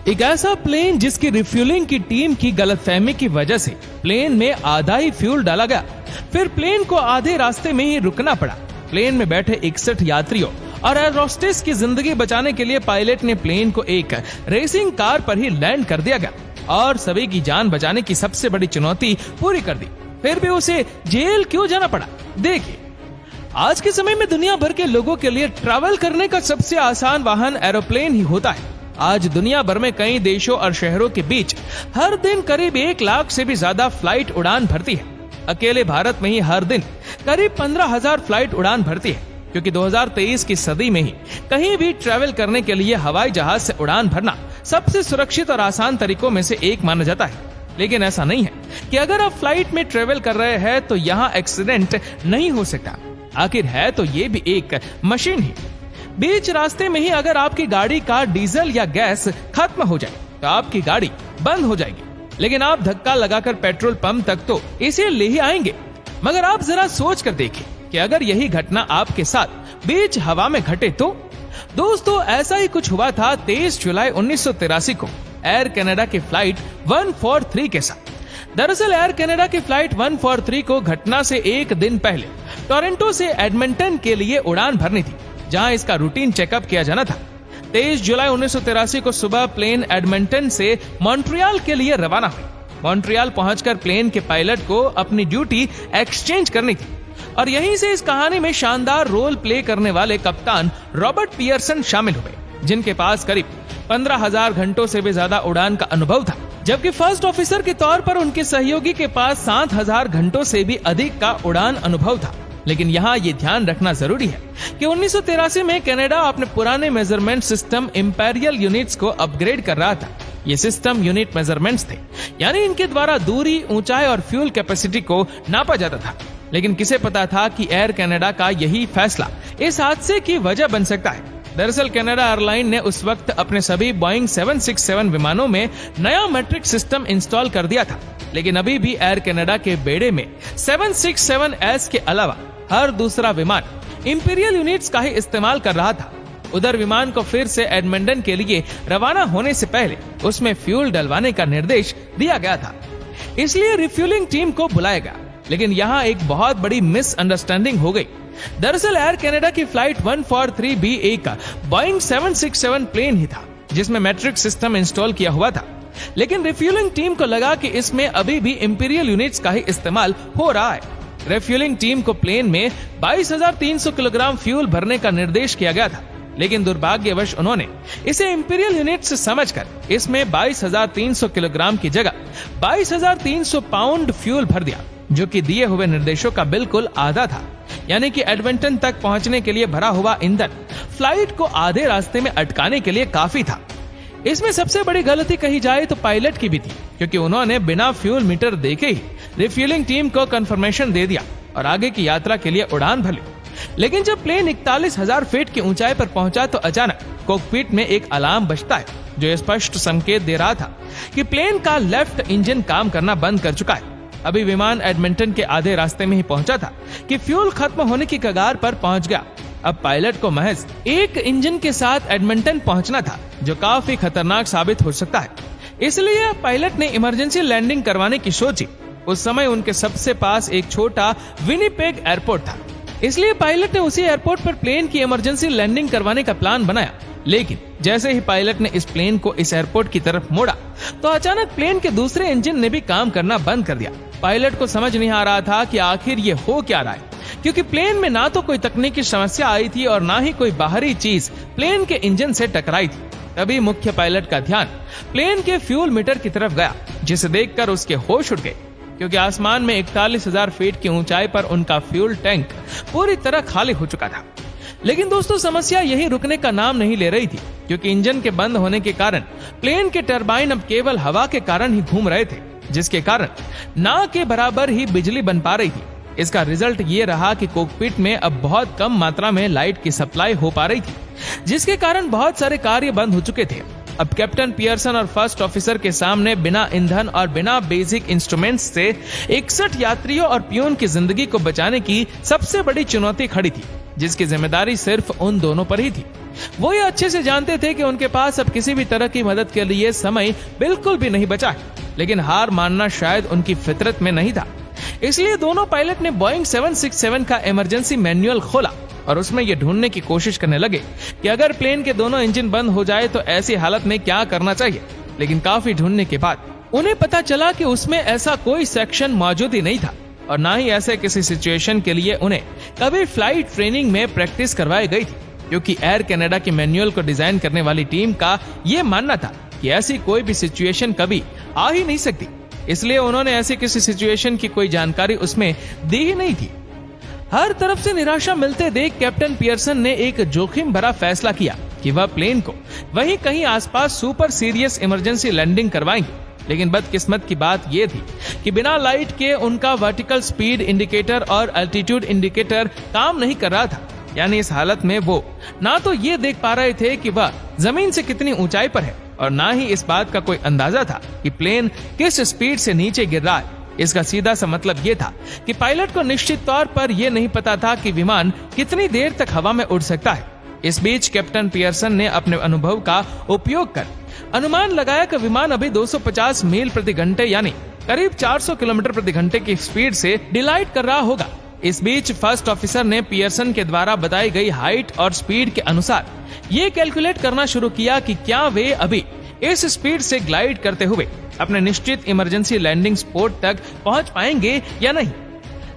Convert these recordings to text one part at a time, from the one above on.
एक ऐसा प्लेन जिसकी रिफ्यूलिंग की टीम की गलतफहमी की वजह से प्लेन में आधा ही फ्यूल डाला गया, फिर प्लेन को आधे रास्ते में ही रुकना पड़ा। प्लेन में बैठे 61 यात्रियों और एयर होस्टेस की जिंदगी बचाने के लिए पायलट ने प्लेन को एक रेसिंग कार पर ही लैंड कर दिया गया और सभी की जान बचाने की सबसे बड़ी चुनौती पूरी कर दी। फिर भी उसे जेल क्यों जाना पड़ा? देखिए, आज के समय में दुनिया भर के लोगों के लिए ट्रैवल करने का सबसे आसान वाहन एरोप्लेन ही होता है। आज दुनिया भर में कई देशों और शहरों के बीच हर दिन करीब 1 लाख से भी ज्यादा फ्लाइट उड़ान भरती है। अकेले भारत में ही हर दिन करीब 15,000 फ्लाइट उड़ान भरती है, क्योंकि 2023 की सदी में ही कहीं भी ट्रैवल करने के लिए हवाई जहाज से उड़ान भरना सबसे सुरक्षित और आसान तरीकों में से एक माना जाता है। लेकिन ऐसा नहीं है कि अगर आप फ्लाइट में ट्रैवल कर रहे हैं तो यहाँ एक्सीडेंट नहीं हो सकता। आखिर है तो ये भी एक मशीन ही। बीच रास्ते में ही अगर आपकी गाड़ी का डीजल या गैस खत्म हो जाए तो आपकी गाड़ी बंद हो जाएगी, लेकिन आप धक्का लगाकर पेट्रोल पंप तक तो इसे ले ही आएंगे। मगर आप जरा सोच कर देखिए कि अगर यही घटना आपके साथ बीच हवा में घटे तो। दोस्तों, ऐसा ही कुछ हुआ था 23 जुलाई 1983 को एयर कनाडा की फ्लाइट 143 के साथ। दरअसल एयर कनाडा की फ्लाइट 143 को घटना से एक दिन पहले टोरंटो से एडमंटन के लिए उड़ान भरनी थी, जहां इसका रूटीन चेकअप किया जाना था। 23 जुलाई 1983 को सुबह प्लेन एडमंटन से मॉन्ट्रियल के लिए रवाना हुई। मॉन्ट्रियल पहुंचकर प्लेन के पायलट को अपनी ड्यूटी एक्सचेंज करनी थी और यहीं से इस कहानी में शानदार रोल प्ले करने वाले कप्तान रॉबर्ट पियर्सन शामिल हुए, जिनके पास करीब 15,000 घंटों से भी ज्यादा उड़ान का अनुभव था, जबकि फर्स्ट ऑफिसर के तौर पर उनके सहयोगी के पास 7,000 घंटों से भी अधिक का उड़ान अनुभव था। लेकिन यहाँ ये ध्यान रखना जरूरी है कि 1983 में कनाडा अपने पुराने मेजरमेंट सिस्टम इंपीरियल यूनिट्स को अपग्रेड कर रहा था। ये सिस्टम यूनिट मेजरमेंट्स थे, यानी इनके द्वारा दूरी, ऊंचाई और फ्यूल कैपेसिटी को नापा जाता था। लेकिन किसे पता था कि एयर कनाडा का यही फैसला इस हादसे की वजह बन सकता है। दरअसल कनाडा एयरलाइन ने उस वक्त अपने सभी बोइंग 767 विमानों में नया मैट्रिक सिस्टम इंस्टॉल कर दिया था, लेकिन अभी भी एयर कनाडा के बेड़े में 767S के अलावा हर दूसरा विमान इंपीरियल यूनिट्स का ही इस्तेमाल कर रहा था। उधर विमान को फिर से एडमंटन के लिए रवाना होने से पहले उसमें फ्यूल डलवाने का निर्देश दिया गया था, इसलिए रिफ्यूलिंग टीम को बुलाया गया। लेकिन यहाँ एक बहुत बड़ी मिसअंडरस्टैंडिंग हो गई। दरअसल एयर कनाडा की फ्लाइट 143 भी एक बोइंग 767 प्लेन ही था, जिसमें मैट्रिक सिस्टम इंस्टॉल किया हुआ था। लेकिन रिफ्यूलिंग टीम को लगा कि इसमें अभी भी इंपीरियल यूनिट्स का ही इस्तेमाल हो रहा है। रिफ्यूलिंग टीम को प्लेन में 22,300 किलोग्राम फ्यूल भरने का निर्देश किया गया था, लेकिन दुर्भाग्यवश उन्होंने इसे इंपीरियल यूनिट्स समझकर इसमें 22,300 किलोग्राम की जगह 22,300 पाउंड फ्यूल भर दिया, जो कि दिए हुए निर्देशों का बिल्कुल आधा था। यानी कि एडमंटन तक पहुंचने के लिए भरा हुआ ईंधन फ्लाइट को आधे रास्ते में अटकाने के लिए काफी था। इसमें सबसे बड़ी गलती कही जाए तो पायलट की भी थी, क्योंकि उन्होंने बिना फ्यूल मीटर देखे ही रिफ्यूलिंग टीम को कंफर्मेशन दे दिया और आगे की यात्रा के लिए उड़ान भर ली। लेकिन जब प्लेन 41,000 फीट की ऊंचाई पर पहुंचा तो अचानक कॉकपिट में एक अलार्म बजता है, जो स्पष्ट संकेत दे रहा था कि प्लेन का लेफ्ट इंजन काम करना बंद कर चुका है। अभी विमान एडमंटन के आधे रास्ते में ही पहुंचा था कि फ्यूल खत्म होने की कगार पर पहुंच गया। अब पायलट को महज एक इंजन के साथ एडमंटन पहुंचना था, जो काफी खतरनाक साबित हो सकता है। इसलिए पायलट ने इमरजेंसी लैंडिंग करवाने की सोची। उस समय उनके सबसे पास एक छोटा विनिपेग एयरपोर्ट था, इसलिए पायलट ने उसी एयरपोर्ट पर प्लेन की इमरजेंसी लैंडिंग करवाने का प्लान बनाया। लेकिन जैसे ही पायलट ने इस प्लेन को इस एयरपोर्ट की तरफ मोड़ा तो अचानक प्लेन के दूसरे इंजन ने भी काम करना बंद कर दिया। पायलट को समझ नहीं आ रहा था कि आखिर ये हो क्या रहा है, क्योंकि प्लेन में ना तो कोई तकनीकी समस्या आई थी और ना ही कोई बाहरी चीज प्लेन के इंजन से टकराई थी। तभी मुख्य पायलट का ध्यान प्लेन के फ्यूल मीटर की तरफ गया, जिसे देखकर उसके होश उड़ गए, क्योंकि आसमान में 41,000 फीट की ऊंचाई पर उनका फ्यूल टैंक पूरी तरह खाली हो चुका था। लेकिन दोस्तों, समस्या यही रुकने का नाम नहीं ले रही थी, क्योंकि इंजन के बंद होने के कारण प्लेन के टरबाइन अब केवल हवा के कारण ही घूम रहे थे, जिसके कारण ना के बराबर ही बिजली बन पा रही थी। इसका रिजल्ट ये रहा कि कॉकपिट में अब बहुत कम मात्रा में लाइट की सप्लाई हो पा रही थी, जिसके कारण बहुत सारे कार्य बंद हो चुके थे। अब कैप्टन पियर्सन और फर्स्ट ऑफिसर के सामने बिना ईंधन और बिना बेसिक इंस्ट्रूमेंट्स से 61 यात्रियों और पियून की जिंदगी को बचाने की सबसे बड़ी चुनौती खड़ी थी, जिसकी जिम्मेदारी सिर्फ उन दोनों पर ही थी। वो ये अच्छे से जानते थे कि उनके पास अब किसी भी तरह की मदद के लिए समय बिल्कुल भी नहीं बचा है, लेकिन हार मानना शायद उनकी फितरत में नहीं था। इसलिए दोनों पायलट ने बोइंग 767 का इमरजेंसी मैनुअल खोला और उसमें ये ढूंढने की कोशिश करने लगे कि अगर प्लेन के दोनों इंजन बंद हो जाए तो ऐसी हालत में क्या करना चाहिए। लेकिन काफी ढूंढने के बाद उन्हें पता चला कि उसमें ऐसा कोई सेक्शन मौजूद ही नहीं था और ना ही ऐसे किसी सिचुएशन के लिए उन्हें कभी फ्लाइट ट्रेनिंग में प्रैक्टिस करवाई गई थी, क्योंकि एयर कनाडा के मैनुअल को डिजाइन करने वाली टीम का यह मानना था कि ऐसी कोई भी सिचुएशन कभी आ ही नहीं सकती। इसलिए उन्होंने ऐसी किसी सिचुएशन की कोई जानकारी उसमें दी ही नहीं थी। हर तरफ से निराशा मिलते देख कैप्टन पियर्सन ने एक जोखिम भरा फैसला किया कि वह प्लेन को वहीं कहीं आसपास सुपर सीरियस इमरजेंसी लैंडिंग करवाएंगे। लेकिन बदकिस्मत की बात यह थी कि बिना लाइट के उनका वर्टिकल स्पीड इंडिकेटर और अल्टीट्यूड इंडिकेटर काम नहीं कर रहा था। यानी इस हालत में वो ना तो ये देख पा रहे थे कि वह जमीन से कितनी ऊंचाई पर है और ना ही इस बात का कोई अंदाजा था कि प्लेन किस स्पीड से नीचे गिर रहा है। इसका सीधा सा मतलब ये था कि पायलट को निश्चित तौर पर यह नहीं पता था कि विमान कितनी देर तक हवा में उड़ सकता है। इस बीच कैप्टन पियर्सन ने अपने अनुभव का उपयोग कर अनुमान लगाया कि विमान अभी 250 मील प्रति घंटे यानी करीब 400 किलोमीटर प्रति घंटे की स्पीड से डिलाइट कर रहा होगा। इस बीच फर्स्ट ऑफिसर ने पियर्सन के द्वारा बताई गई हाइट और स्पीड के अनुसार ये कैलकुलेट करना शुरू किया कि क्या वे अभी इस स्पीड से ग्लाइड करते हुए अपने निश्चित इमरजेंसी लैंडिंग स्पॉट तक पहुंच पाएंगे या नहीं।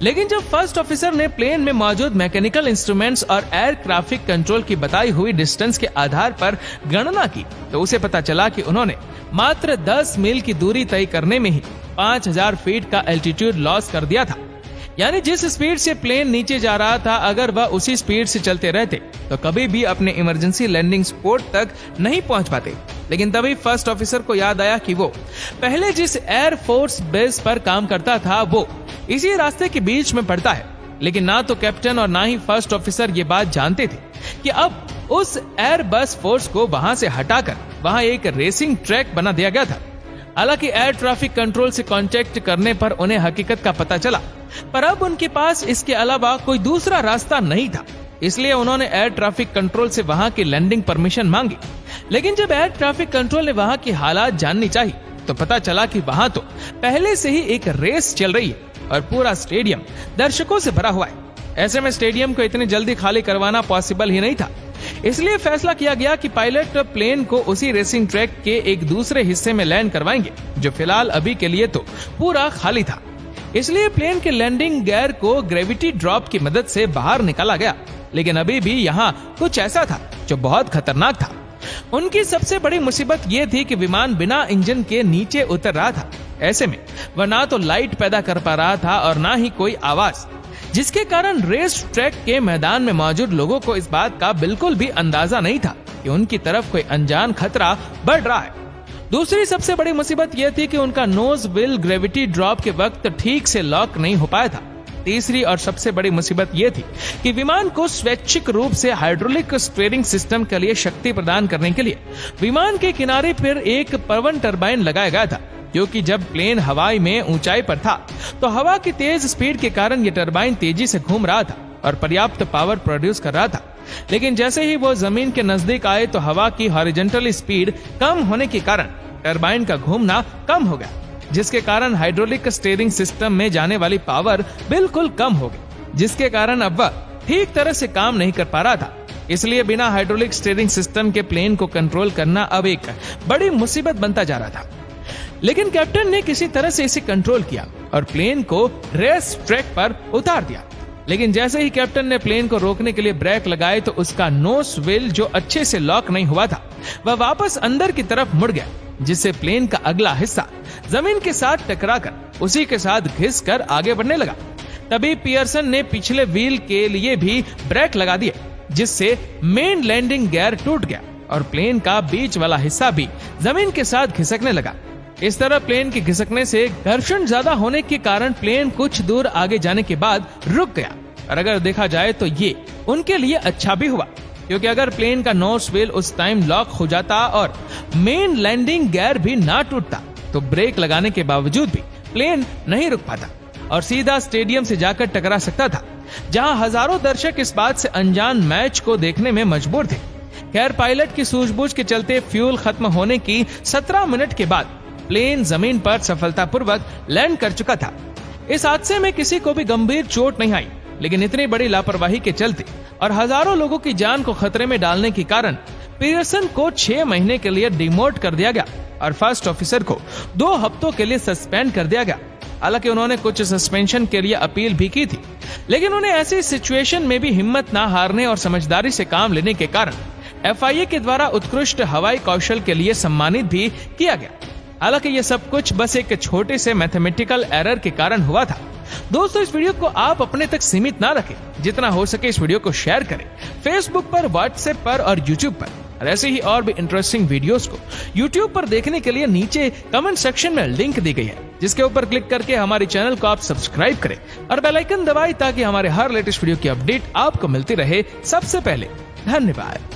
लेकिन जब फर्स्ट ऑफिसर ने प्लेन में मौजूद मैकेनिकल इंस्ट्रूमेंट्स और एयर ट्रैफिक कंट्रोल की बताई हुई डिस्टेंस के आधार पर गणना की तो उसे पता चला कि उन्होंने मात्र 10 मील की दूरी तय करने में ही 5000 फीट का एल्टीट्यूड लॉस कर दिया था। यानी जिस स्पीड से प्लेन नीचे जा रहा था, अगर वह उसी स्पीड से चलते रहते तो कभी भी अपने इमरजेंसी लैंडिंग स्पॉट तक नहीं पहुंच पाते। लेकिन तभी फर्स्ट ऑफिसर को याद आया कि वो पहले जिस एयर फोर्स बेस पर काम करता था वो इसी रास्ते के बीच में पड़ता है। लेकिन ना तो कैप्टन और ना ही फर्स्ट ऑफिसर ये बात जानते थे कि अब उस एयर बस फोर्स को वहां से हटाकर वहां एक रेसिंग ट्रैक बना दिया गया था। हालांकि एयर ट्रैफिक कंट्रोल से कांटेक्ट करने पर उन्हें हकीकत का पता चला, पर अब उनके पास इसके अलावा कोई दूसरा रास्ता नहीं था। इसलिए उन्होंने एयर ट्रैफिक कंट्रोल से वहां की लैंडिंग परमिशन मांगी। लेकिन जब एयर ट्रैफिक कंट्रोल ने वहां की हालात जाननी चाहिए तो पता चला कि वहां तो पहले से ही एक रेस चल रही है और पूरा स्टेडियम दर्शकों से भरा हुआ है। ऐसे में स्टेडियम को इतनी जल्दी खाली करवाना पॉसिबल ही नहीं था। इसलिए फैसला किया गया कि पायलट प्लेन को उसी रेसिंग ट्रैक के एक दूसरे हिस्से में लैंड करवाएंगे, जो फिलहाल अभी के लिए तो पूरा खाली था। इसलिए प्लेन के लैंडिंग गियर को ग्रेविटी ड्रॉप की मदद से बाहर निकाला गया। लेकिन अभी भी यहाँ कुछ ऐसा था जो बहुत खतरनाक था। उनकी सबसे बड़ी मुसीबत ये थी कि विमान बिना इंजन के नीचे उतर रहा था। ऐसे में वह ना तो लाइट पैदा कर पा रहा था और ना ही कोई आवाज, जिसके कारण रेस ट्रैक के मैदान में मौजूद लोगों को इस बात का बिल्कुल भी अंदाजा नहीं था कि उनकी तरफ कोई अनजान खतरा बढ़ रहा है। दूसरी सबसे बड़ी मुसीबत यह थी कि उनका नोज व्हील ग्रेविटी ड्रॉप के वक्त ठीक से लॉक नहीं हो पाया था। तीसरी और सबसे बड़ी मुसीबत यह थी कि विमान को स्वैच्छिक रूप से हाइड्रोलिक स्टीयरिंग सिस्टम के लिए शक्ति प्रदान करने के लिए विमान के किनारे पर एक पवन टरबाइन लगाया गया था, क्योंकि जब प्लेन हवाई में ऊंचाई पर था तो हवा की तेज स्पीड के कारण यह टरबाइन तेजी से घूम रहा था और पर्याप्त पावर प्रोड्यूस कर रहा था। लेकिन जैसे ही वो जमीन के नजदीक आए तो हवा की हॉरिजॉन्टल स्पीड कम होने के कारण टरबाइन का घूमना कम हो गया, जिसके कारण हाइड्रोलिक स्टीयरिंग सिस्टम में जाने वाली पावर बिल्कुल कम हो गई, जिसके कारण अब वह ठीक तरह से काम नहीं कर पा रहा था। इसलिए बिना हाइड्रोलिक स्टीयरिंग सिस्टम के प्लेन को कंट्रोल करना अब एक बड़ी मुसीबत बनता जा रहा था। लेकिन कैप्टन ने किसी तरह से इसे कंट्रोल किया और प्लेन को रेस ट्रैक पर उतार दिया। लेकिन जैसे ही कैप्टन ने प्लेन को रोकने के लिए ब्रेक लगाए तो उसका नोज व्हील जो अच्छे से लॉक नहीं हुआ था वह वापस अंदर की तरफ मुड़ गया, जिससे प्लेन का अगला हिस्सा जमीन के साथ टकराकर उसी के साथ घिसकर आगे बढ़ने लगा। तभी पियर्सन ने पिछले व्हील के लिए भी ब्रेक लगा दिए, जिससे मेन लैंडिंग गियर टूट गया और प्लेन का बीच वाला हिस्सा भी जमीन के साथ खिसकने लगा। इस तरह प्लेन के खिसकने से घर्षण ज्यादा होने के कारण प्लेन कुछ दूर आगे जाने के बाद रुक गया। और अगर देखा जाए तो ये उनके लिए अच्छा भी हुआ, क्योंकि अगर प्लेन का नोज व्हील उस टाइम लॉक हो जाता और मेन लैंडिंग गियर भी ना टूटता तो ब्रेक लगाने के बावजूद भी प्लेन नहीं रुक पाता और सीधा स्टेडियम से जाकर टकरा सकता था, जहां हजारों दर्शक इस बात से अनजान मैच को देखने में मजबूर थे। खैर पायलट की सूझबूझ के चलते फ्यूल खत्म होने की 17 मिनट के बाद प्लेन जमीन पर सफलतापूर्वक लैंड कर चुका था। इस हादसे में किसी को भी गंभीर चोट नहीं आई, लेकिन इतनी बड़ी लापरवाही के चलते और हजारों लोगों की जान को खतरे में डालने के कारण पीयर्सन को 6 महीने के लिए डिमोट कर दिया गया और फर्स्ट ऑफिसर को 2 हफ्तों के लिए सस्पेंड कर दिया गया। हालांकि उन्होंने कुछ सस्पेंशन के लिए अपील भी की थी, लेकिन उन्हें ऐसी सिचुएशन में भी हिम्मत ना हारने और समझदारी से काम लेने के कारण FIA के द्वारा उत्कृष्ट हवाई कौशल के लिए सम्मानित भी किया गया। हालांकि ये सब कुछ बस एक छोटे से मैथमेटिकल एरर के कारण हुआ था। दोस्तों, इस वीडियो को आप अपने तक सीमित ना रखें, जितना हो सके इस वीडियो को शेयर करें फेसबुक पर, व्हाट्सएप पर और यूट्यूब पर। और ऐसे ही और भी इंटरेस्टिंग वीडियोस को यूट्यूब पर देखने के लिए नीचे कमेंट सेक्शन में लिंक दी गई है, जिसके ऊपर क्लिक करके हमारे चैनल को आप सब्सक्राइब करें और बेल आइकन दबाएं ताकि हमारे हर लेटेस्ट वीडियो की अपडेट आपको मिलती रहे सबसे पहले। धन्यवाद।